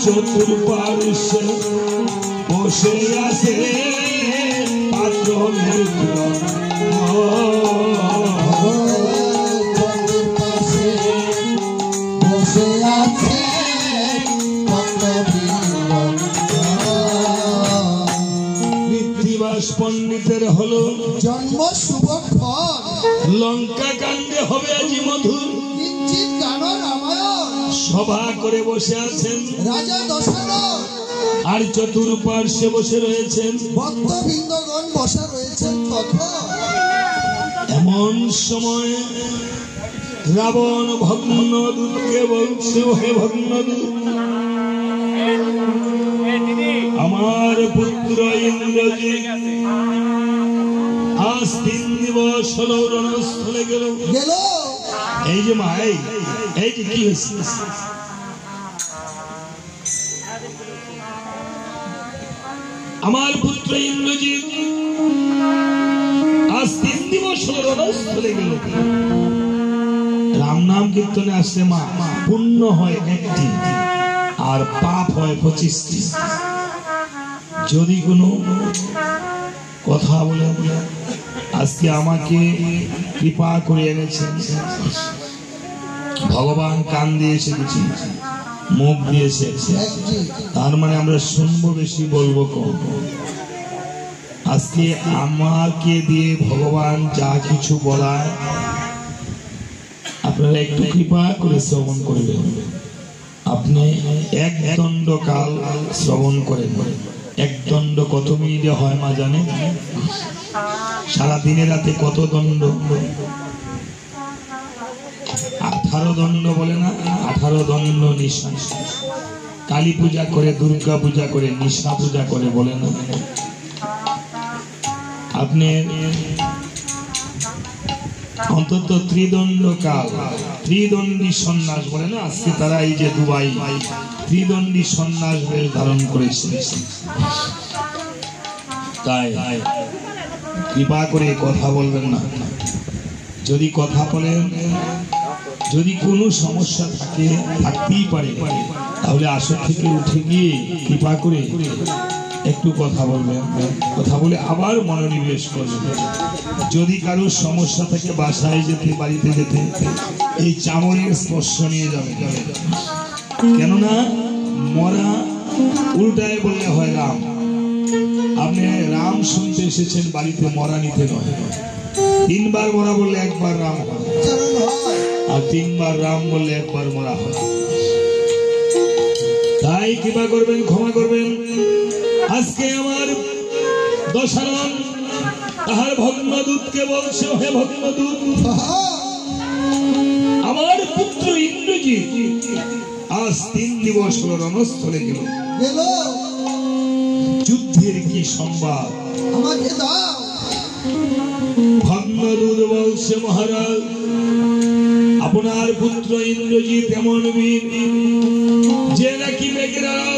চতুর্পার্শ্বে বসে আছে পাত্র মিত্র বসে আছে কৃত্তিবাস পণ্ডিতের হলো জন্ম শুভক্ষণ লঙ্কা কাণ্ডে হবে আজি মধুর কিঞ্চিৎ গান রামায়ণ সভা করে বসে আছেন রাজা দশরথ আর চতুর্পার্শ্বে বসে রয়েছেন ভক্তবৃন্দগণ বসা রয়েছেন তখন এমন সময় রাবণ ভগ্নদূতকে বলছে হে ভগ্নদূত আমার পুত্র ইন্দ্রজিৎ আজ 3 দিবস হলো রণস্থলে গেল এই যে মা এই যে কি হয়েছে আমার পুত্র ইন্দ্রজিৎ আজ 3 দিবস হলো রণস্থলে গেল রাম নাম কীর্তনে আসছে মা পুণ্য হয় 1টি আর পাপ হয় 25টি যদি কোনো কথা বলে আজকে আমাকে কৃপা করে এনেছেন ভগবান কান দিয়েছে কিছু মুখ দিয়েছে তার মানে আমরা শুনবো বেশি বলবো কম আজকে আমাকে দিয়ে ভগবান যা কিছু বলায় আপনারা একটু কৃপা করে শ্রবণ করবেন আপনি এক দণ্ড কাল শ্রবণ করেন এক দণ্ড কত মিনিটে হয় মা জানেন সারা দিনে রাতে কত দণ্ড 18 দণ্ড বলে না 18 দণ্ড নিশা কালী পূজা করে দুর্গা পূজা করে নিশা পূজা করে বলে না আপনি অন্তত ত্রিদণ্ড কাল ত্রিদণ্ডী সন্ন্যাস বলে না আজকে তারা এই যে দুবাই ত্রিদণ্ডী সন্ন্যাস বেশ ধারণ করেছে তাই কৃপা করে কথা বলবেন না যদি কথা বলেন যদি কোনো সমস্যা থাকে থাকতেই পারে তাহলে আসর থেকে উঠে গিয়ে কৃপা করে একটু কথা বলবেন কথা বলে আবার মনোনিবেশ করবেন যদি কারো সমস্যা থাকে বাসায় যেতে বাড়িতে যেতে এই চামড়ের স্পর্শ নিয়ে যাবে কেননা মরা উল্টায় বললে হয় রাম আপনি রাম শুনতে এসেছেন বাড়িতে মরা নিতে নয় 3 বার মরা বললে একবার রাম হয় আর 3 বার রাম বললে একবার মরা হয় তাই কৃপা করবেন ক্ষমা করবেন আজকে আমার দশরথ তাহার ভগ্নদূতকে বলছে হে ভগ্নদূত আমার পুত্র ইন্দ্রজিৎ আজ 3 দিবস হলো রণস্থলে গেল যুদ্ধের কি সংবাদ আমাকে দাও ভগ্নদূত বলছে মহারাজ আপনার পুত্র ইন্দ্রজিৎ এমন বীর যে নাকি মেঘের আড়াল